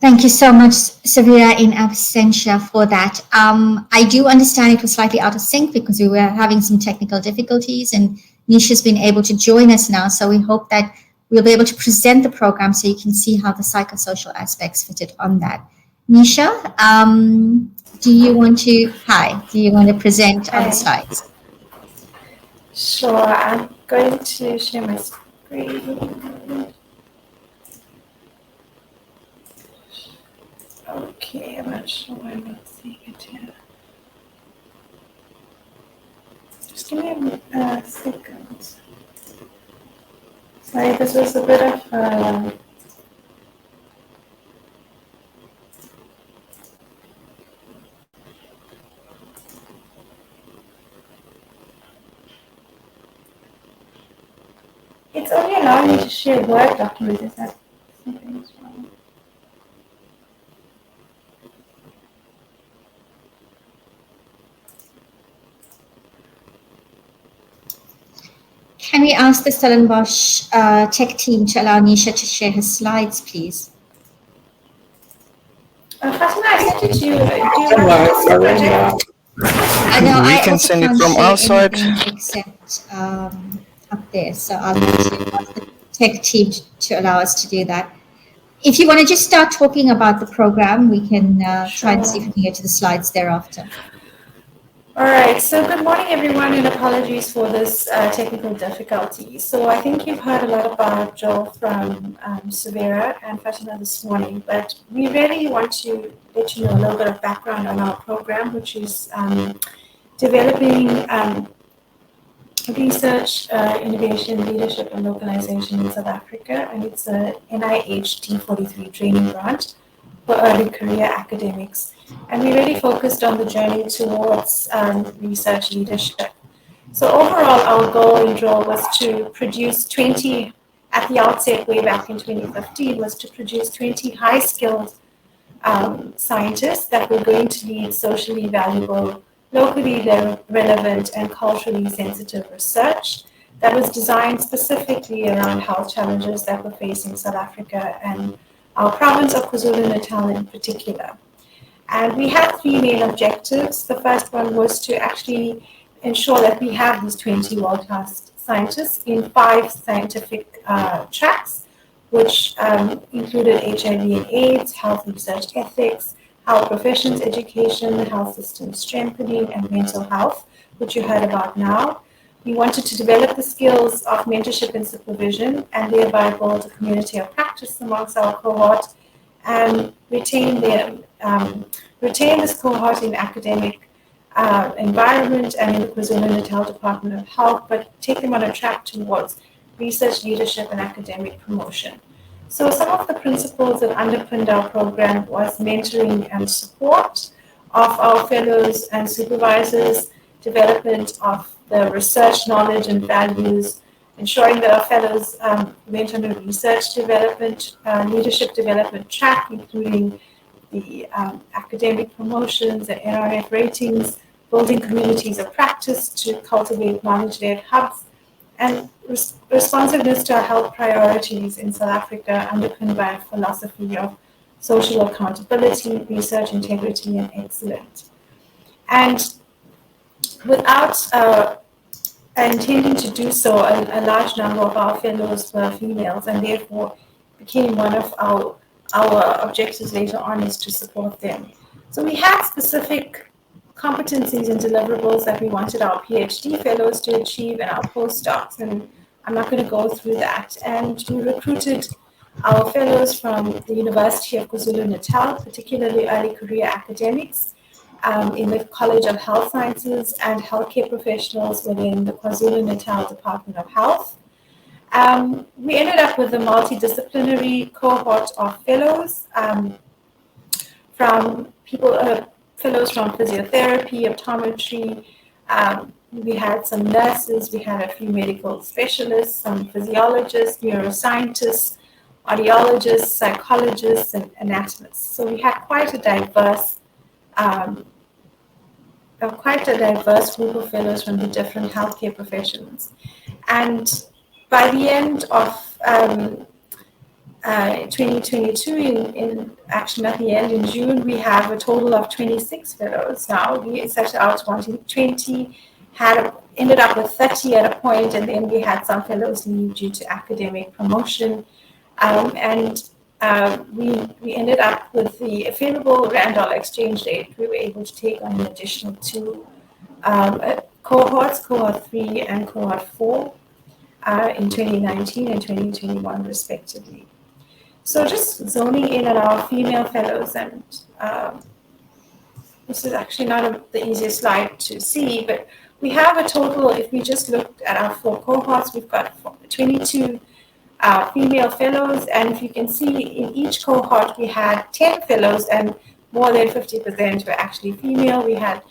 Thank you so much, Savira, in absentia for that. I do understand it was slightly out of sync because we were having some technical difficulties, and Nisha's been able to join us now. So we hope that we'll be able to present the program so you can see how the psychosocial aspects fitted on that. Nisha, do you want to, hi, do you want to present on the Hi. slides? Sure, I'm going to share my screen. Okay, I'm not sure why I'm not seeing it here. Just give me a second. Sorry, this was a bit of it's only allowing me to share Word documents. Is that something's wrong? Can we ask the Stellenbosch tech team to allow Nisha to share her slides, please? Fatima, I sent it to you. Do you No, want this Arena. project? I know We I can also send it can't from share our side. anything except up there, so I'll need to ask the tech team to allow us to do that. If you want to just start talking about the program, we can try and see if Sure. we can get to the slides thereafter. All right, so good morning, everyone, and apologies for this technical difficulty. So I think you've heard a lot about Joel from Severa and Fatima this morning, but we really want to let you know a little bit of background on our program, which is developing research, innovation, leadership, and localization in South Africa, and it's a NIH T43 training grant for early career academics. And we really focused on the journey towards research leadership. So overall, our goal in DRAW was to produce 20, at the outset way back in 2015, was to produce 20 high-skilled scientists that were going to lead socially valuable, locally relevant, and culturally sensitive research that was designed specifically around health challenges that were facing South Africa and our province of KwaZulu-Natal in particular. And we had three main objectives. The first one was to actually ensure that we have these 20 world-class scientists in 5 scientific tracks, which included HIV and AIDS, health research ethics, health professions education, health system strengthening, and mental health, which you heard about now. We wanted to develop the skills of mentorship and supervision and thereby build a community of practice amongst our cohort and retain this cohort in academic environment and in the KwaZulu-Natal Department of Health, but take them on a track towards research leadership and academic promotion. So some of the principles that underpinned our program was mentoring and support of our fellows and supervisors, development of the research knowledge and values, ensuring that our fellows went on a research development, leadership development track, including the academic promotions and NRF ratings, building communities of practice to cultivate knowledge-led hubs, and responsiveness to our health priorities in South Africa, underpinned by a philosophy of social accountability, research integrity, and excellence. And without intending to do so, a large number of our fellows were females, and therefore became one of our objectives later on is to support them. So we had specific competencies and deliverables that we wanted our PhD fellows to achieve and our postdocs, and I'm not going to go through that. And we recruited our fellows from the University of KwaZulu-Natal, particularly early career academics, in the College of Health Sciences and healthcare professionals within the KwaZulu-Natal Department of Health. We ended up with a multidisciplinary cohort of fellows from fellows from physiotherapy, optometry. We had some nurses, we had a few medical specialists, some physiologists, neuroscientists, audiologists, psychologists, and anatomists. So we had quite a diverse group of fellows from the different healthcare professions. And by the end of 2022 in action at the end in June, we have a total of 26 fellows now. We set out 20, ended up with 30 at a point, and then we had some fellows leave due to academic promotion. We ended up with the favorable rand-dollar exchange rate. We were able to take on an additional two cohorts, cohort 3 and cohort 4, in 2019 and 2021 respectively. So just zoning in on our female fellows, and this is actually not the easiest slide to see, but we have a total, if we just looked at our 4 cohorts, we've got 22 female fellows, and if you can see in each cohort we had 10 fellows, and more than 50% were actually female. We had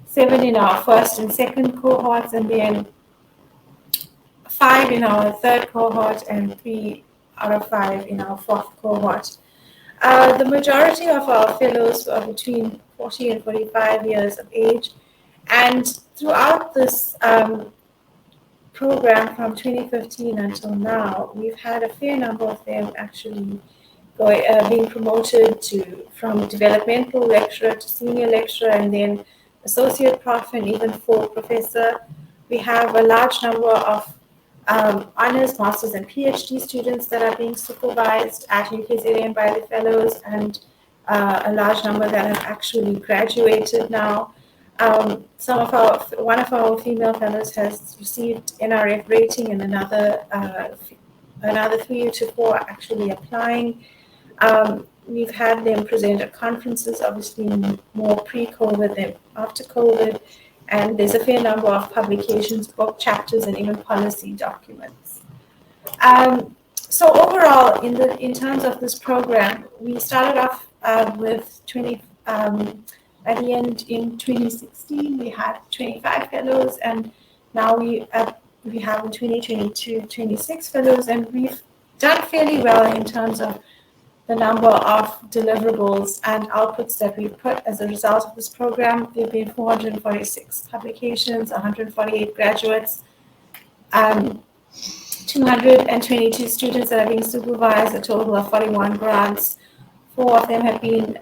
7 in our first and second cohorts, and then 5 in our third cohort, and 3 out of 5 in our fourth cohort. The majority of our fellows are between 40 and 45 years of age, and throughout this program from 2015 until now, we've had a fair number of them actually being promoted from developmental lecturer to senior lecturer, and then associate prof, and even full professor. We have a large number of honors, masters, and PhD students that are being supervised at UKZN by the fellows, and a large number that have actually graduated now. One of our female fellows has received NRF rating, and another 3 to 4 are actually applying. We've had them present at conferences, obviously more pre-COVID than after COVID, and there's a fair number of publications, book chapters, and even policy documents. So overall, in terms of this program, we started off with 20. At the end in 2016, we had 25 fellows, and now we have in 2022 26 fellows, and we've done fairly well in terms of the number of deliverables and outputs that we've put as a result of this program. There have been 446 publications, 148 graduates, 222 students that are being supervised, a total of 41 grants. 4 of them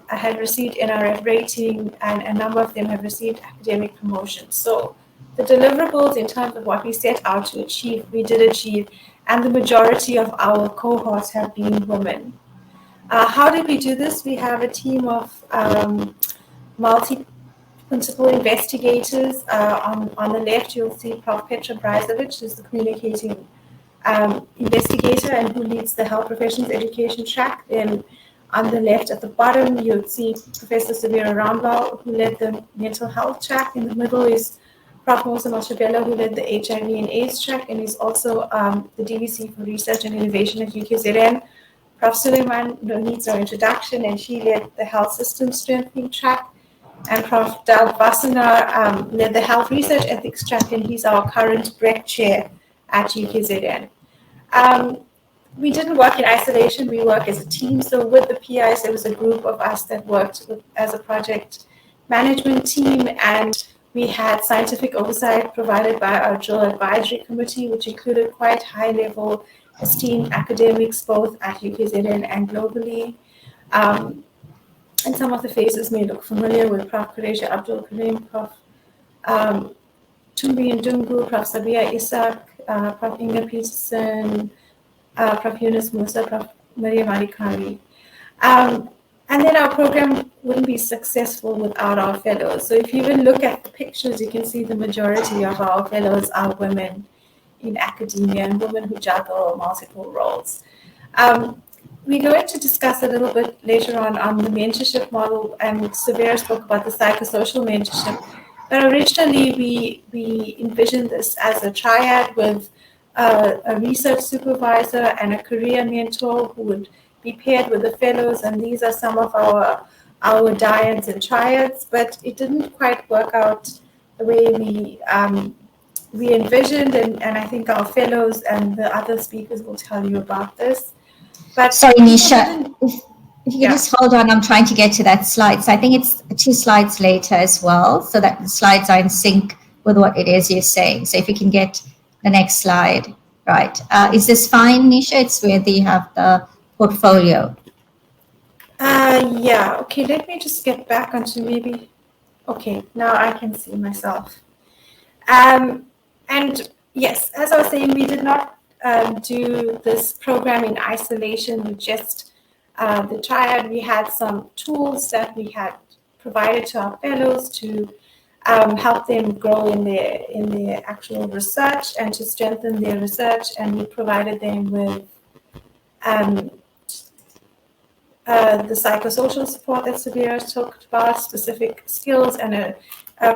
had received NRF rating, and a number of them have received academic promotion. So the deliverables in terms of what we set out to achieve, we did achieve, and the majority of our cohorts have been women. How did we do this? We have a team of multi-principal investigators. On the left, you'll see Prof. Petra Brajzovic, who's the communicating investigator and who leads the health professions education track. Then on the left at the bottom, you'll see Professor Savira Rambal, who led the mental health track. In the middle is Prof. Mosa Mashabela, who led the HIV and AIDS track, and is also the DVC for Research and Innovation at UKZN. Prof. Suleiman needs no introduction, and she led the health system strengthening track. And Prof. Doug Wassenaar led the health research ethics track, and he's our current BREC chair at UKZN. We didn't work in isolation, we work as a team. So with the PIs, there was a group of us that worked as a project management team, and we had scientific oversight provided by our drill advisory committee, which included quite high-level esteemed academics, both at UKZN and globally. And some of the faces may look familiar with Prof. Qureshi Abdul Karim, Prof. Tumbi Ndungu, Prof. Sabia Isak, Prof. Inga Peterson, Prof. Yunus Musa, Prof. Maria Marikari. And then our program wouldn't be successful without our fellows. So if you even look at the pictures, you can see the majority of our fellows are women in academia and women who juggle multiple roles. We're going to discuss a little bit later on the mentorship model, and Savira spoke about the psychosocial mentorship. But originally, we envisioned this as a triad with a research supervisor and a career mentor who would be paired with the fellows, and these are some of our dyads and triads, but it didn't quite work out the way we envisioned, and I think our fellows and the other speakers will tell you about this. But sorry, Nisha, if you could just hold on, I'm trying to get to that slide. So I think it's 2 slides later as well, so that the slides are in sync with what it is you're saying. So if you can get the next slide, right. Is this fine, Nisha? It's where you have the portfolio? Yeah, okay, let me just get back onto maybe, okay, now I can see myself. And yes, as I was saying, we did not do this program in isolation with just the triad. We had some tools that we had provided to our fellows to help them grow in their actual research and to strengthen their research. And we provided them with um, the psychosocial support that Sabira talked about, specific skills, and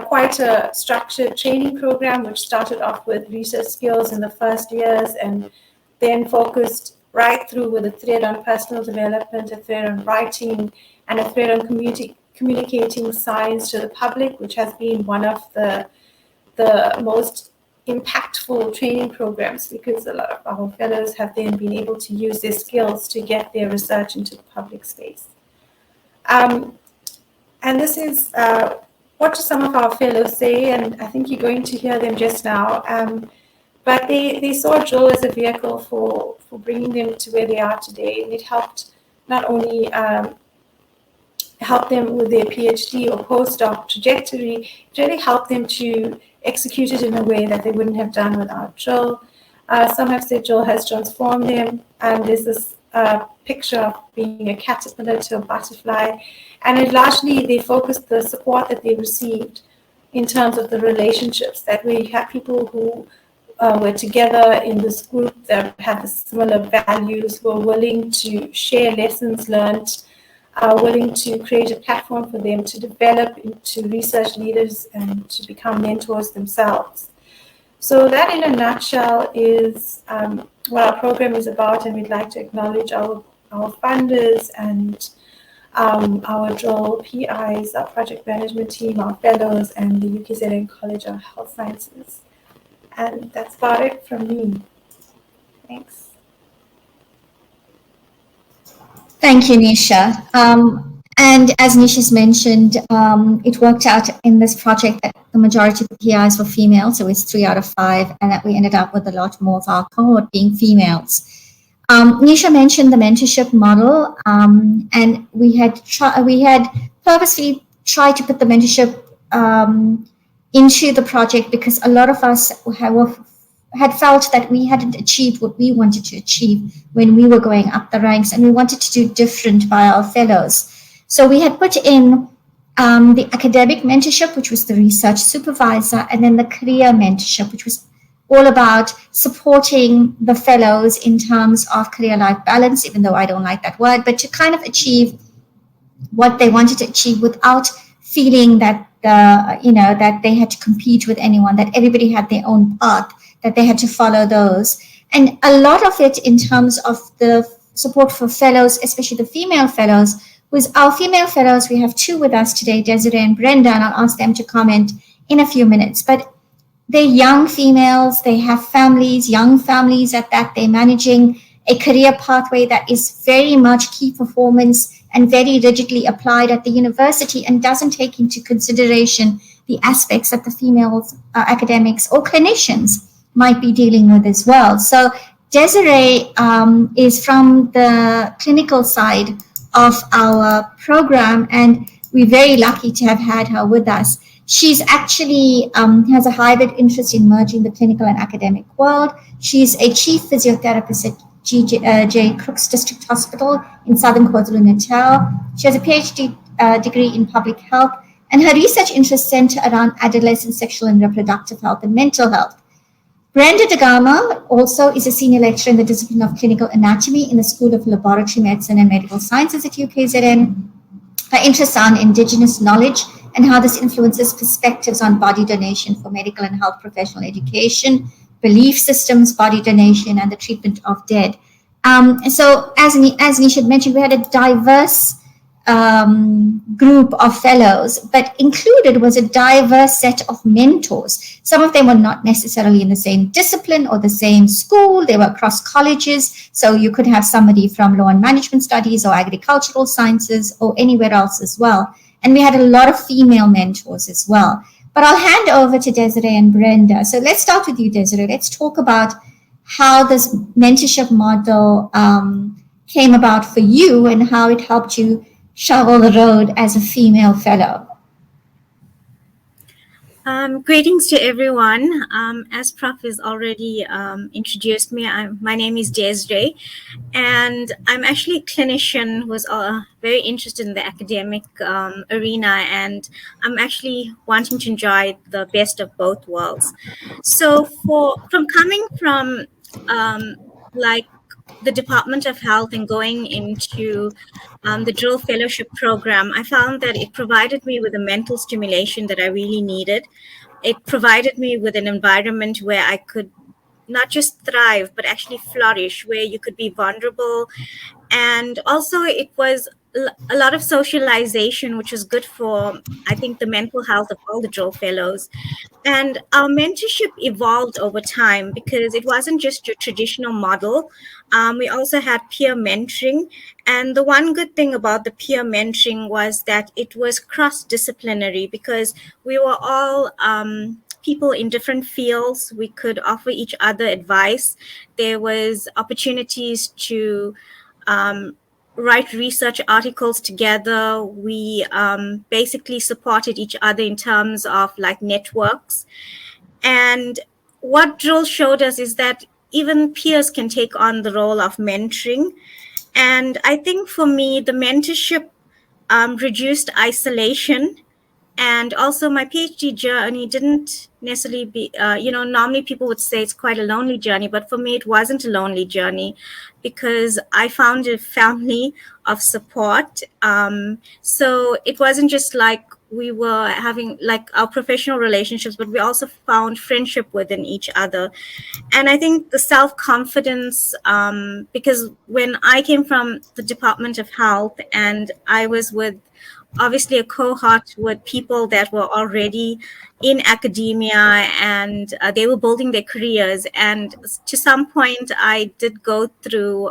quite a structured training program, which started off with research skills in the first years and then focused right through with a thread on personal development, a thread on writing, and a thread on communicating science to the public, which has been one of the most impactful training programs, because a lot of our fellows have then been able to use their skills to get their research into the public space. And this is what do some of our fellows say, and I think you're going to hear them just now. But they saw Drill as a vehicle for bringing them to where they are today, and it helped not only help them with their PhD or postdoc trajectory, it really helped them to execute it in a way that they wouldn't have done without Drill. Some have said Drill has transformed them, and there's this picture of being a caterpillar to a butterfly, and it largely they focused the support that they received in terms of the relationships, that we had people who were together in this group that had similar values, were willing to share lessons learned, are willing to create a platform for them to develop into research leaders and to become mentors themselves. So that in a nutshell is what our program is about, and we'd like to acknowledge our funders and our Drill PIs, our project management team, our fellows, and the UKZN College of Health Sciences. And that's about it from me. Thanks. Thank you, Nisha. And as Nisha's mentioned, it worked out in this project that the majority of the PIs were female, so it's 3 out of 5, and that we ended up with a lot more of our cohort being females. Nisha mentioned the mentorship model, and we had purposely tried to put the mentorship into the project because a lot of us had felt that we hadn't achieved what we wanted to achieve when we were going up the ranks, and we wanted to do different by our fellows. So we had put in the academic mentorship, which was the research supervisor, and then the career mentorship, which was all about supporting the fellows in terms of career-life balance, even though I don't like that word, but to kind of achieve what they wanted to achieve without feeling that that they had to compete with anyone, that everybody had their own path, that they had to follow those. And a lot of it in terms of the support for fellows, especially the female fellows, was our female fellows. We have 2 with us today, Desiree and Brenda, and I'll ask them to comment in a few minutes. But they're young females, they have families, young families at that. They're managing a career pathway that is very much key performance and very rigidly applied at the university and doesn't take into consideration the aspects that the female academics or clinicians might be dealing with as well. So Desiree is from the clinical side of our program, and we're very lucky to have had her with us. She's actually has a hybrid interest in merging the clinical and academic world. She's a chief physiotherapist at J. Crooks District Hospital in Southern KwaZulu-Natal. She has a PhD degree in public health, and her research interests center around adolescent sexual and reproductive health and mental health. Brenda Dagama also is a senior lecturer in the discipline of clinical anatomy in the School of Laboratory Medicine and Medical Sciences at UKZN. Her interests are in indigenous knowledge and how this influences perspectives on body donation for medical and health professional education, belief systems, body donation, and the treatment of dead. So as Nisha mentioned, we had a diverse group of fellows, but included was a diverse set of mentors. Some of them were not necessarily in the same discipline or the same school. They were across colleges. So you could have somebody from law and management studies or agricultural sciences or anywhere else as well. And we had a lot of female mentors as well. But I'll hand over to Desiree and Brenda. So let's start with you, Desiree. Let's talk about how this mentorship model came about for you and how it helped you shovel the road as a female fellow. Greetings to everyone. As Prof has already introduced me, my name is Desiree, and I'm actually a clinician who's very interested in the academic arena, and I'm actually wanting to enjoy the best of both worlds. So, from coming from like the Department of Health and going into the Drill Fellowship program, I found that it provided me with a mental stimulation that I really needed. It provided me with an environment where I could not just thrive, but actually flourish, where you could be vulnerable. And also, it was a lot of socialization, which was good for, I think, the mental health of all the Drill Fellows. And our mentorship evolved over time because it wasn't just your traditional model. We also had peer mentoring. And the one good thing about the peer mentoring was that it was cross-disciplinary because we were all people in different fields. We could offer each other advice. There was opportunities to write research articles together. We basically supported each other in terms of like networks. And what Drill showed us is that even peers can take on the role of mentoring. And I think for me, the mentorship reduced isolation. And also my PhD journey didn't necessarily be, normally people would say it's quite a lonely journey, but for me, it wasn't a lonely journey because I found a family of support. So it wasn't just like we were having like our professional relationships, but we also found friendship within each other. And I think the self-confidence, because when I came from the Department of Health and I was with obviously a cohort with people that were already in academia and they were building their careers. And to some point, I did go through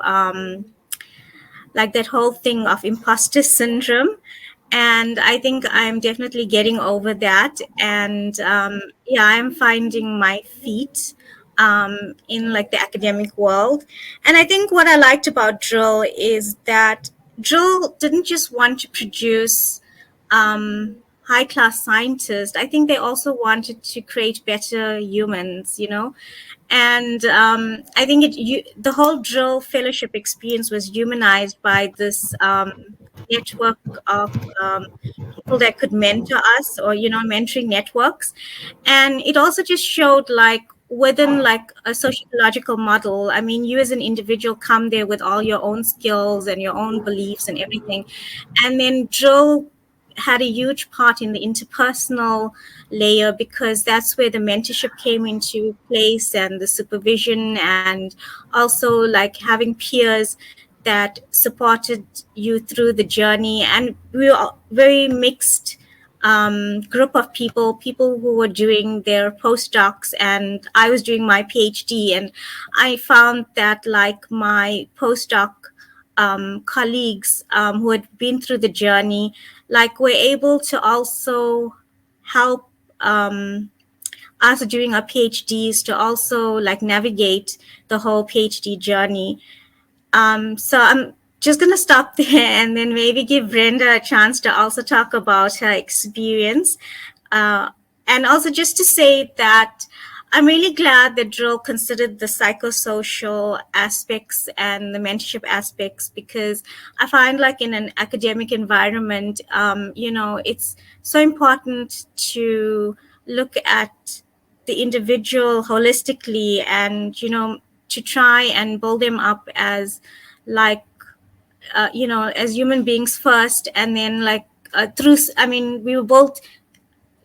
like that whole thing of imposter syndrome. And I think I'm definitely getting over that. And I'm finding my feet in like the academic world. And I think what I liked about Drill is that Drill didn't just want to produce high-class scientists. I think they also wanted to create better humans, And I think the whole Drill Fellowship experience was humanized by this network of people that could mentor us, or mentoring networks. And it also just showed like within like a sociological model, I mean, you as an individual come there with all your own skills and your own beliefs and everything, and then Drill had a huge part in the interpersonal layer because that's where the mentorship came into place, and the supervision, and also like having peers that supported you through the journey. And we were very mixed group of people who were doing their postdocs, and I was doing my PhD. And I found that like my postdoc colleagues who had been through the journey, like were able to also help us during our PhDs to also like navigate the whole PhD journey. So I'm just going to stop there and then maybe give Brenda a chance to also talk about her experience. And also just to say that I'm really glad that Drill considered the psychosocial aspects and the mentorship aspects, because I find like in an academic environment, it's so important to look at the individual holistically and, to try and build them up as like, as human beings first. And then like we were built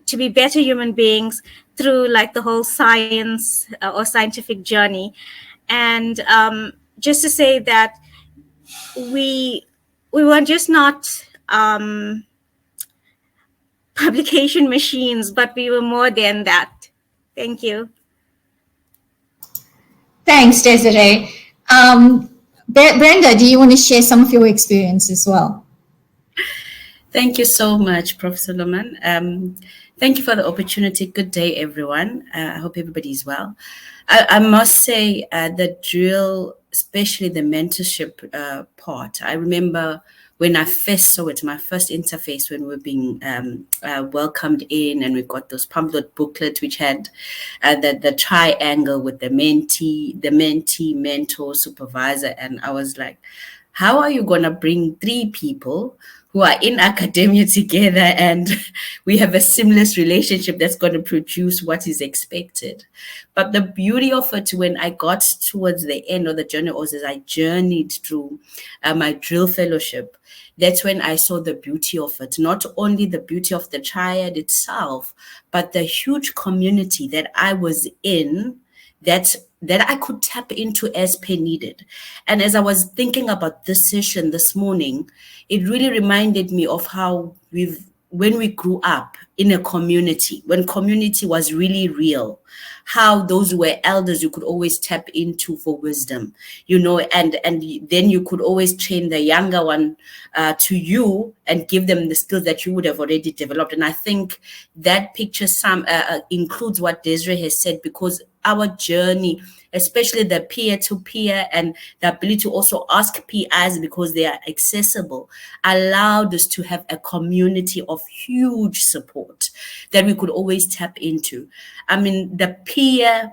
to be better human beings through like the whole science or scientific journey. And just to say that we were just not publication machines, but we were more than that. Thank you. Thanks, Desiree. Brenda, do you want to share some of your experience as well? Thank you so much, Prof. Solomon. Thank you for the opportunity. Good day, everyone. I hope everybody's well. I must say that Drill especially the mentorship part. I remember when I first saw it, my first interface, when we were being welcomed in, and we got those pamphlet booklets which had the triangle with the mentee, mentor, supervisor. And I was like, how are you going to bring 3 people who are in academia together and we have a seamless relationship that's going to produce what is expected? But the beauty of it, when I got towards the end of the journey, also as I journeyed through my drill fellowship, that's when I saw the beauty of it. Not only the beauty of the triad itself, but the huge community that I was in, that I could tap into as per needed. And as I was thinking about this session this morning, it really reminded me of how when we grew up in a community, when community was really real, how those were elders you could always tap into for wisdom, and then you could always train the younger one to you and give them the skills that you would have already developed. And I think that picture includes what Desiree has said, because our journey, especially the peer-to-peer and the ability to also ask PIs because they are accessible, allowed us to have a community of huge support that we could always tap into. I mean, the peer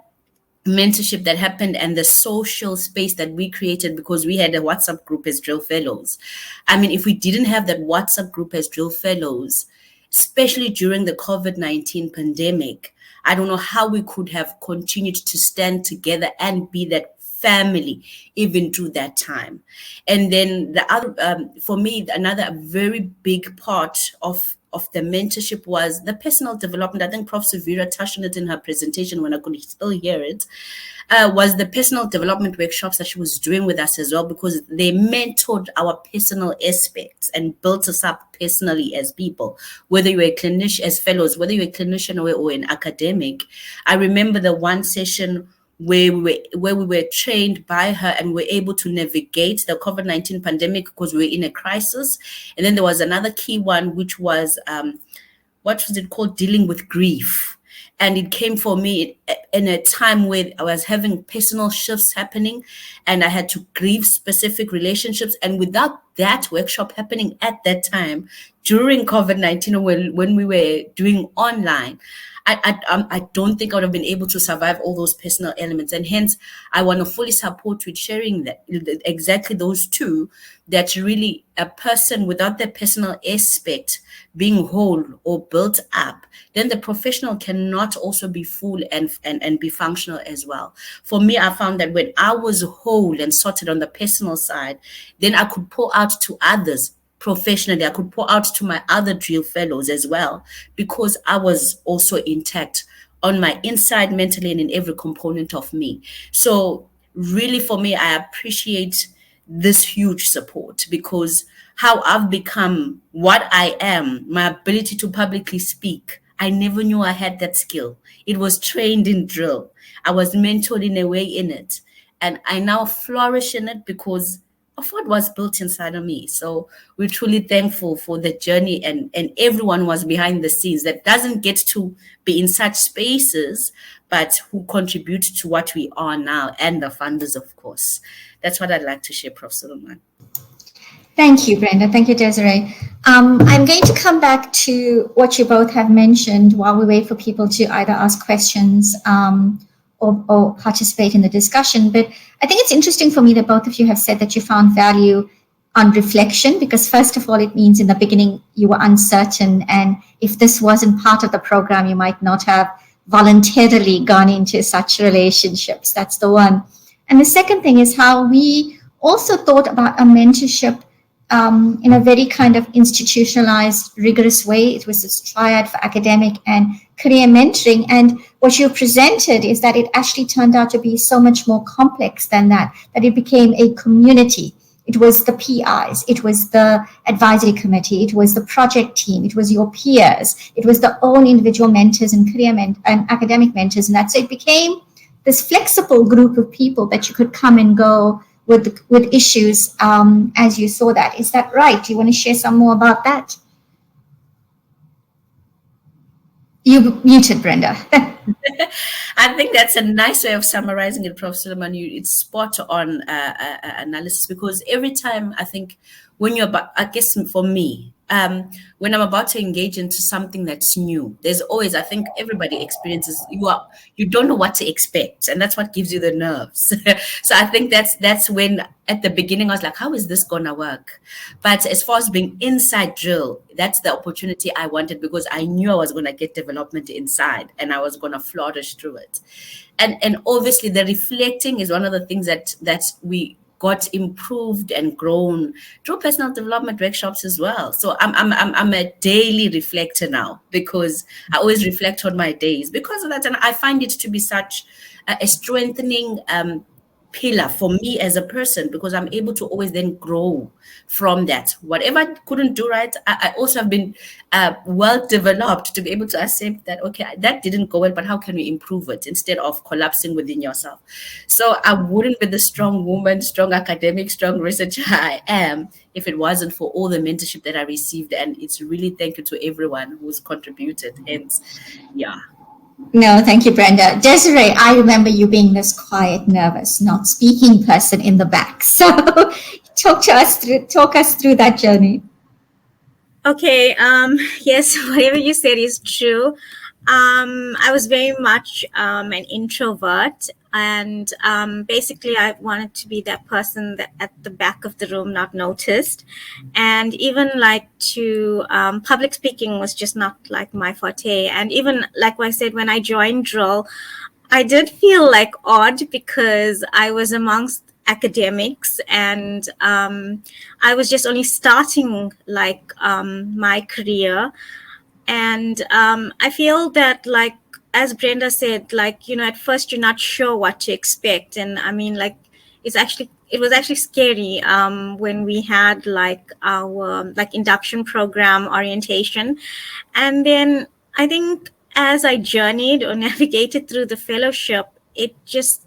mentorship that happened and the social space that we created, because we had a WhatsApp group as Drill Fellows. I mean, if we didn't have that WhatsApp group as Drill Fellows, especially during the COVID-19 pandemic, I don't know how we could have continued to stand together and be that family even through that time. And then the other, for me, another very big part of the mentorship was the personal development. I think Professor Vera touched on it in her presentation when I could still hear it, was the personal development workshops that she was doing with us as well, because they mentored our personal aspects and built us up personally as people, whether you were a clinician, as fellows, whether you're a clinician or an academic. I remember the one session where we were trained by her and were able to navigate the COVID-19 pandemic because we were in a crisis. And then there was another key one, which was, what was it called? Dealing with grief. And it came for me in a time where I was having personal shifts happening and I had to grieve specific relationships. And without that workshop happening at that time, during COVID-19, when we were doing online, I don't think I would have been able to survive all those personal elements. And hence, I want to fully support with sharing that exactly those two, that really a person without their personal aspect being whole or built up, then the professional cannot also be full and be functional as well. For me, I found that when I was whole and sorted on the personal side, then I could pour out to others professionally. I could pour out to my other drill fellows as well, because I was also intact on my inside, mentally, and in every component of me. So really, for me, I appreciate this huge support, because how I've become what I am, my ability to publicly speak, I never knew I had that skill. It was trained in drill. I was mentored in a way in it. And I now flourish in it because of what was built inside of me. So we're truly thankful for the journey, and everyone was behind the scenes that doesn't get to be in such spaces, but who contribute to what we are now, and the funders, of course. That's what I'd like to share, Prof. Solomon. Thank you, Brenda. Thank you, Desiree. I'm going to come back to what you both have mentioned while we wait for people to either ask questions or participate in the discussion. But I think it's interesting for me that both of you have said that you found value on reflection, because first of all, it means in the beginning you were uncertain, and if this wasn't part of the program, you might not have voluntarily gone into such relationships. That's the one. And the second thing is how we also thought about a mentorship in a very kind of institutionalized, rigorous way. It was this triad for academic and career mentoring. And what you presented is that it actually turned out to be so much more complex than that it became a community. It was the PIs, it was the advisory committee, it was the project team, it was your peers, it was the own individual mentors and career and academic mentors. And that, so it became this flexible group of people that you could come and go with issues as you saw that. Is that right? Do you want to share some more about that? You muted, Brenda. I think that's a nice way of summarizing it, Prof. Suleiman. It's spot on analysis, because every time I think when you're about, I guess for me, when I'm about to engage into something that's new, there's always, I think everybody experiences, you don't know what to expect, and that's what gives you the nerves. So I think that's when at the beginning I was like, how is this gonna work? But as far as being inside drill, that's the opportunity I wanted, because I knew I was gonna get development inside and I was gonna flourish through it. And obviously the reflecting is one of the things that we got improved and grown through personal development workshops as well. So I'm a daily reflector now, because I always reflect on my days because of that, and I find it to be such a strengthening pillar for me as a person, because I'm able to always then grow from that. Whatever I couldn't do right, I also have been well developed to be able to accept that, okay, that didn't go well, but how can we improve it instead of collapsing within yourself? So I wouldn't be the strong woman, strong academic, strong researcher I am if it wasn't for all the mentorship that I received. And it's really thank you to everyone who's contributed. And yeah. No, thank you, Brenda. Desiree, I remember you being this quiet, nervous, not speaking person in the back. So talk us through that journey. Okay. Yes, whatever you said is true. I was very much an introvert, and basically I wanted to be that person that at the back of the room, not noticed. And even like to public speaking was just not like my forte. And even like I said, when I joined drill, I did feel like odd because I was amongst academics, and I was just only starting like my career. And I feel that, like, as Brenda said, like, at first you're not sure what to expect. And I mean, like, it was actually scary when we had like our like induction program orientation. And then I think as I journeyed or navigated through the fellowship, it just,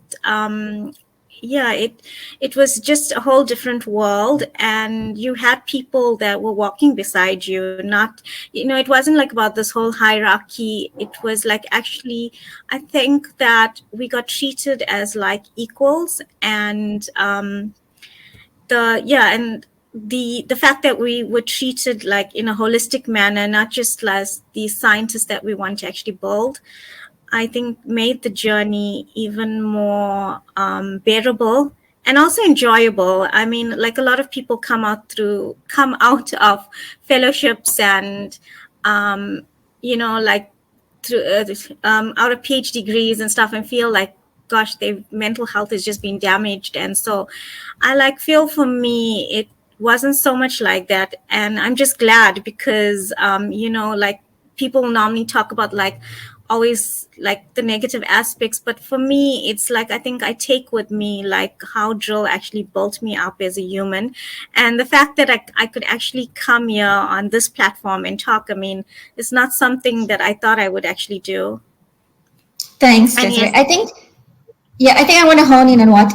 it was just a whole different world, and you had people that were walking beside you. Not, it wasn't like about this whole hierarchy. It was like, actually, I think that we got treated as like equals, and the fact that we were treated like in a holistic manner, not just as the scientists that we want to actually build, I think made the journey even more bearable and also enjoyable. I mean, like, a lot of people come out of fellowships and, like through out of PhD degrees and stuff, and feel like, gosh, their mental health has just been damaged. And so I feel for me, it wasn't so much like that. And I'm just glad because, like, people normally talk about like always like the negative aspects, but for me it's like, I think I take with me like how drill actually built me up as a human. And the fact that I could actually come here on this platform and talk, I mean, it's not something that I thought I would actually do. Thanks, Desiree. I think I want to hone in on what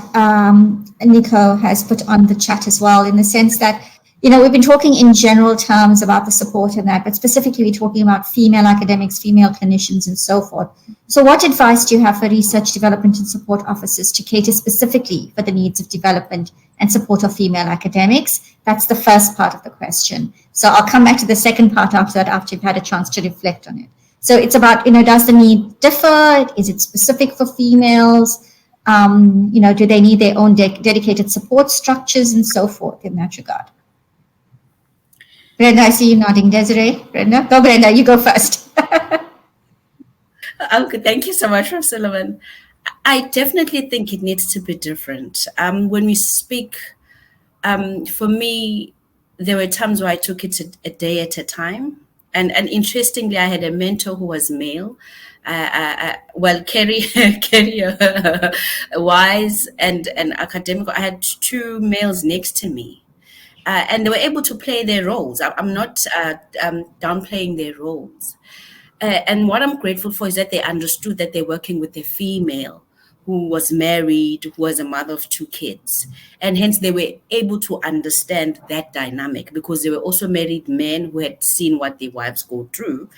Nico has put on the chat as well, in the sense that, we've been talking in general terms about the support and that, but specifically we're talking about female academics, female clinicians, and so forth. So what advice do you have for research, development, and support officers to cater specifically for the needs of development and support of female academics? That's the first part of the question. So I'll come back to the second part after that, after you've had a chance to reflect on it. So it's about, does the need differ? Is it specific for females? Do they need their own dedicated support structures and so forth in that regard? Brenda, I see you nodding. Desiree, Brenda? Go, Brenda, you go first. Okay, thank you so much, Prof. Suleiman. I definitely think it needs to be different. When we speak, for me, there were times where I took it a day at a time. And interestingly, I had a mentor who was male. Kerry Wise and academic. I had two males next to me. And they were able to play their roles. I'm not downplaying their roles. And what I'm grateful for is that they understood that they're working with a female who was married, who was a mother of 2 kids. And hence they were able to understand that dynamic because they were also married men who had seen what their wives go through.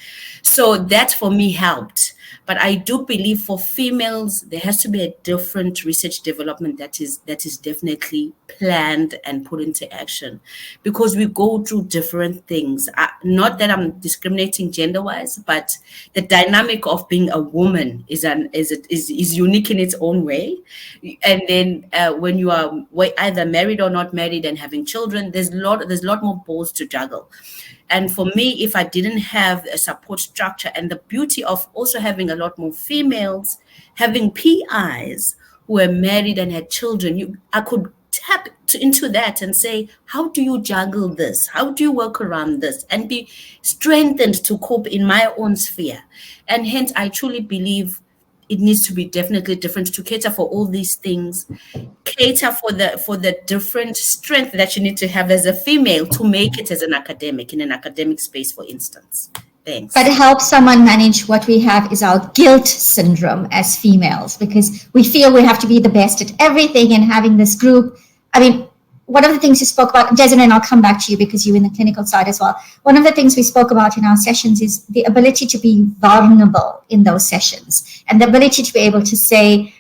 So that for me helped. But I do believe for females, there has to be a different research development that is definitely planned and put into action because we go through different things. Not that I'm discriminating gender-wise, but the dynamic of being a woman is unique in its own way. And then when you are either married or not married and having children, there's a lot more balls to juggle. And for me, if I didn't have a support structure and the beauty of also having a lot more females, having PIs who were married and had children, I could tap into that and say, how do you juggle this? How do you work around this? And be strengthened to cope in my own sphere. And hence, I truly believe it needs to be definitely different to cater for all these things, cater for the different strength that you need to have as a female to make it as an academic, in an academic space, for instance. Thanks. But help someone manage what we have is our guilt syndrome as females, because we feel we have to be the best at everything, and having this group, I mean, one of the things you spoke about, Desiree, and I'll come back to you because you're in the clinical side as well. One of the things we spoke about in our sessions is the ability to be vulnerable in those sessions, and the ability to be able to say,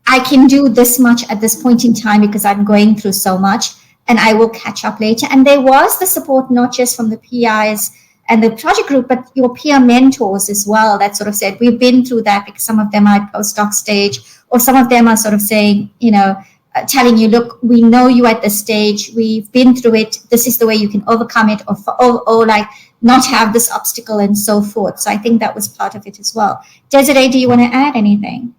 I can do this much at this point in time because I'm going through so much, and I will catch up later. And there was the support, not just from the PIs and the project group, but your peer mentors as well, that sort of said, we've been through that, because some of them are at postdoc stage, or some of them are sort of saying, telling you, look, we know you at this stage, we've been through it, this is the way you can overcome it, or like not have this obstacle, and so forth. So I think that was part of it as well. Desiree, do you want to add anything?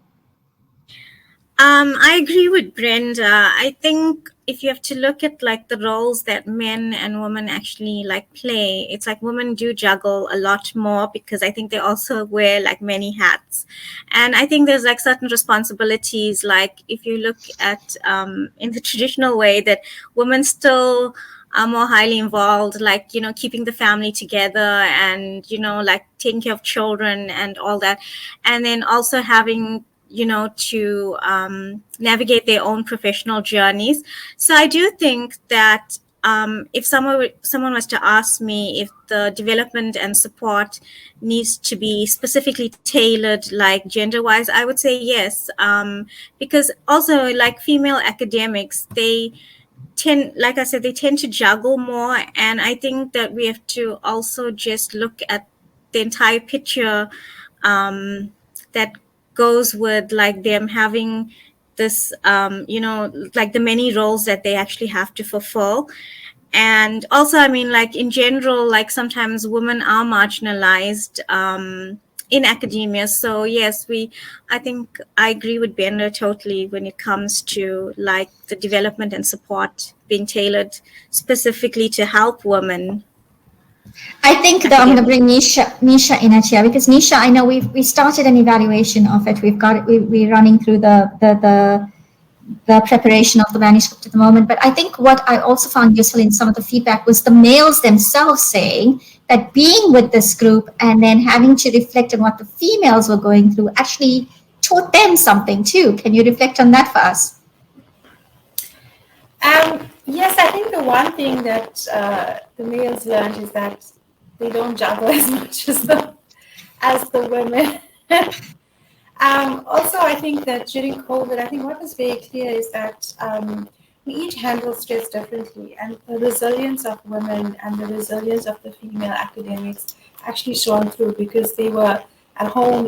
I agree with Brenda. I think if you have to look at like the roles that men and women actually like play, it's like women do juggle a lot more, because I think they also wear like many hats. And I think there's like certain responsibilities, like if you look at in the traditional way, that women still are more highly involved, like, keeping the family together and, like taking care of children and all that. And then also having to navigate their own professional journeys. So I do think that if someone was to ask me if the development and support needs to be specifically tailored, like gender-wise, I would say yes. Because also, like female academics, they tend to juggle more. And I think that we have to also just look at the entire picture that goes with like them having this, like the many roles that they actually have to fulfill. And also, I mean, like in general, like sometimes women are marginalized in academia. So yes, I think I agree with Brenda totally when it comes to like the development and support being tailored specifically to help women. I think that I'm going to bring Nisha in at here, because Nisha, I know we started an evaluation of it. We're running through the preparation of the manuscript at the moment. But I think what I also found useful in some of the feedback was the males themselves saying that being with this group and then having to reflect on what the females were going through actually taught them something too. Can you reflect on that for us? Yes, I think the one thing that the males learned is that they don't juggle as much as the women. Also, I think that during COVID, I think what was very clear is that we each handle stress differently, and the resilience of women and the resilience of the female academics actually shone through, because they were at home,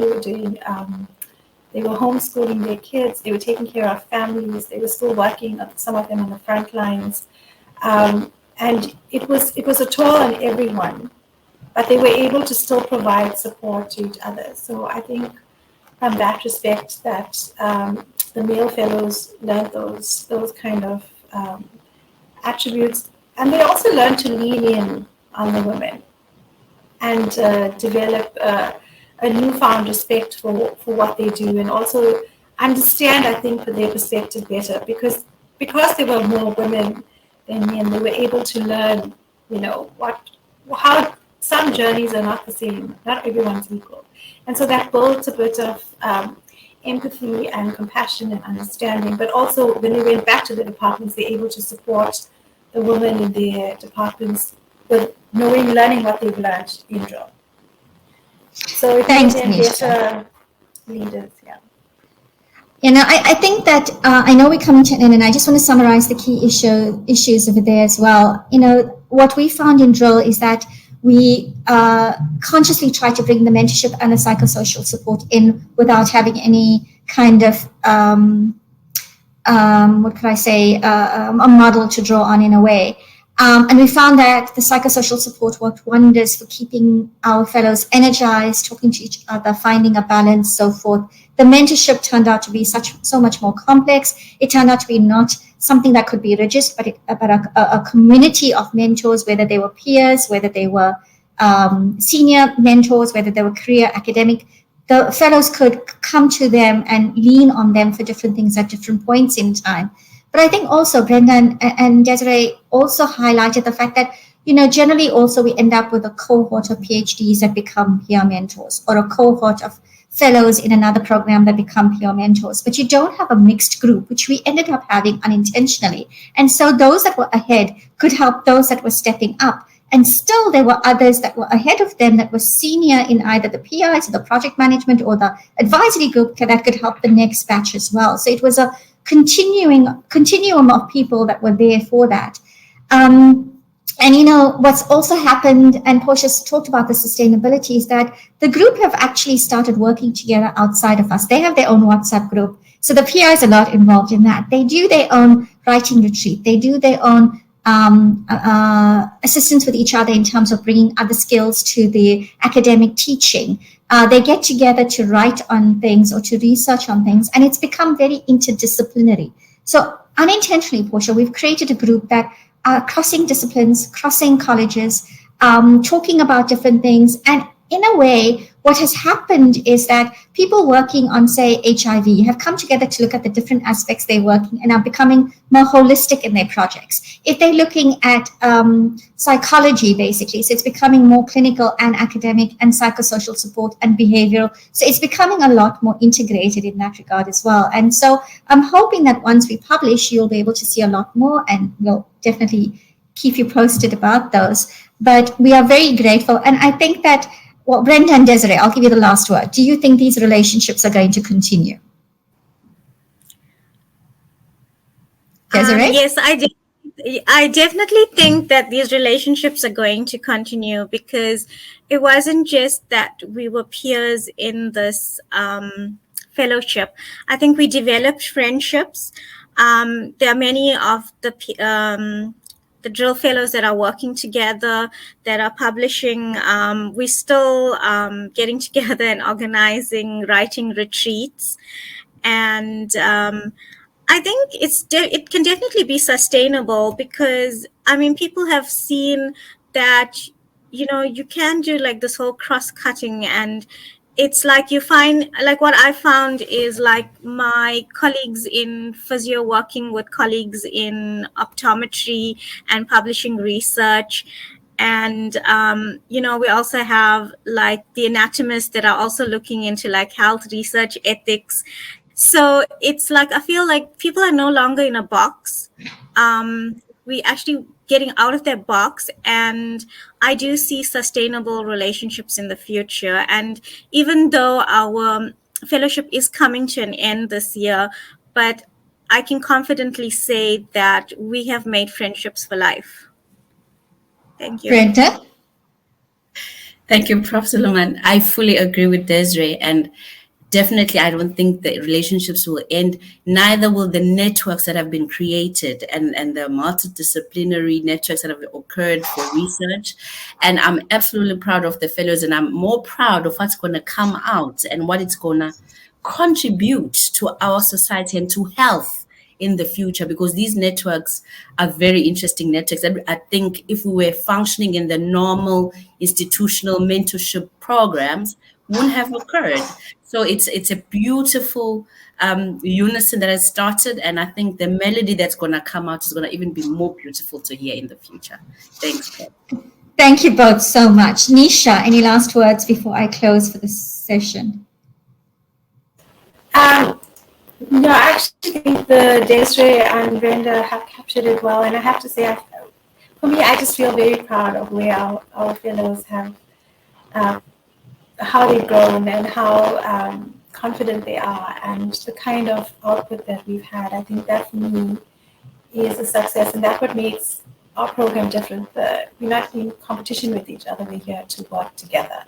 they were homeschooling their kids, they were taking care of families, they were still working, some of them on the front lines. And it was a toll on everyone, but they were able to still provide support to each other. So I think from that respect that the male fellows learned those kind of attributes, and they also learned to lean in on the women and develop a newfound respect for what they do, and also understand, I think, for their perspective better, because there were more women than men, they were able to learn, how some journeys are not the same, not everyone's equal. And so that builds a bit of empathy and compassion and understanding. But also when we went back to the departments, they're able to support the women in their departments with learning what they've learned in job. So it Thanks, made them Nisha. better leaders, yeah. I think that I know we're coming to an end, and I just want to summarize the key issues over there as well. What we found in Drill is that we consciously try to bring the mentorship and the psychosocial support in without having any kind of what could I say, a model to draw on in a way. And we found that the psychosocial support worked wonders for keeping our fellows energized, talking to each other, finding a balance, so forth. The mentorship turned out to be so much more complex. It turned out to be not something that could be rigid, but a community of mentors, whether they were peers, whether they were senior mentors, whether they were career academic. The fellows could come to them and lean on them for different things at different points in time. But I think also Brenda and Desiree also highlighted the fact that, generally also we end up with a cohort of PhDs that become peer mentors, or a cohort of fellows in another program that become peer mentors. But you don't have a mixed group, which we ended up having unintentionally. And so those that were ahead could help those that were stepping up. And still there were others that were ahead of them that were senior in either the PIs or the project management or the advisory group that could help the next batch as well. So it was a continuum of people that were there for that. What's also happened, and Portia's talked about the sustainability, is that the group have actually started working together outside of us. They have their own WhatsApp group. So the PIs are a lot involved in that. They do their own writing retreat. They do their own assistance with each other in terms of bringing other skills to the academic teaching. They get together to write on things or to research on things, and it's become very interdisciplinary. So unintentionally, Portia, we've created a group that are crossing disciplines, crossing colleges, talking about different things. And in a way, what has happened is that people working on, say, HIV have come together to look at the different aspects they're working and are becoming more holistic in their projects. If they're looking at psychology, basically, so it's becoming more clinical and academic and psychosocial support and behavioral. So it's becoming a lot more integrated in that regard as well. And so I'm hoping that once we publish, you'll be able to see a lot more, and we'll definitely keep you posted about those. But we are very grateful. And I think that, well, Brenda and Desiree, I'll give you the last word. Do you think these relationships are going to continue? Desiree? Yes, I definitely think that these relationships are going to continue, because it wasn't just that we were peers in this fellowship. I think we developed friendships. There are many of the Drill Fellows that are working together, that are publishing. We're still getting together and organizing writing retreats. And I think it can definitely be sustainable, because, people have seen that, you can do like this whole cross-cutting, and it's like you find, like what I found is like my colleagues in physio working with colleagues in optometry and publishing research. And, we also have like the anatomists that are also looking into like health research ethics. So it's like, I feel like people are no longer in a box. We actually getting out of their box, and I do see sustainable relationships in the future. And even though our fellowship is coming to an end this year, but I can confidently say that we have made friendships for life. Thank you. Brenda? Thank you, Prof. Suleiman. I fully agree with Desiree, and definitely, I don't think the relationships will end. Neither will the networks that have been created and the multidisciplinary networks that have occurred for research. And I'm absolutely proud of the fellows, and I'm more proud of what's going to come out and what it's going to contribute to our society and to health in the future, because these networks are very interesting networks. I think if we were functioning in the normal institutional mentorship programs, wouldn't have occurred. So it's a beautiful unison that has started, and I think the melody that's going to come out is going to even be more beautiful to hear in the future. Thanks, Pep. Thank you both so much. Nisha, any last words before I close for this session? No, I actually think the Desiree and Brenda have captured it well, and I have to say, for me, I just feel very proud of where our fellows have, uh, how they've grown and how confident they are, and the kind of output that we've had. I think that for me is a success, and that's what makes our program different. We're not in competition with each other, we're here to work together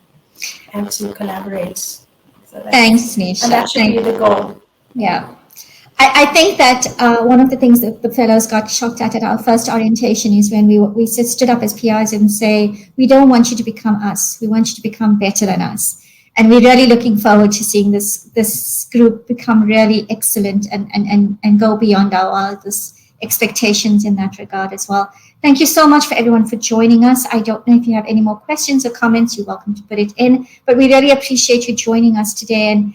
and to collaborate. So Thanks, Nisha. and that should be the goal. Yeah. I think that one of the things that the fellows got shocked at our first orientation is when we stood up as PIs and say, we don't want you to become us. We want you to become better than us. And we're really looking forward to seeing this group become really excellent and go beyond our wildest expectations in that regard as well. Thank you so much for everyone for joining us. I don't know if you have any more questions or comments, you're welcome to put it in, but we really appreciate you joining us today and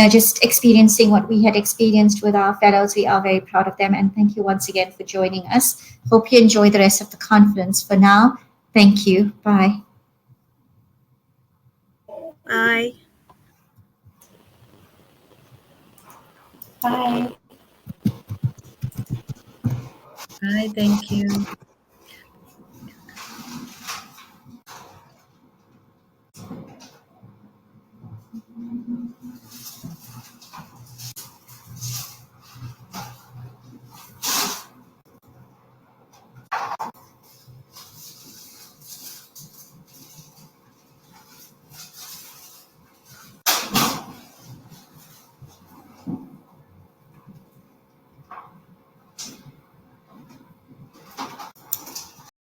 just experiencing what we had experienced with our fellows. We are very proud of them. And thank you once again for joining us. Hope you enjoy the rest of the conference. For now, thank you. Bye. Bye. Bye. Bye, thank you.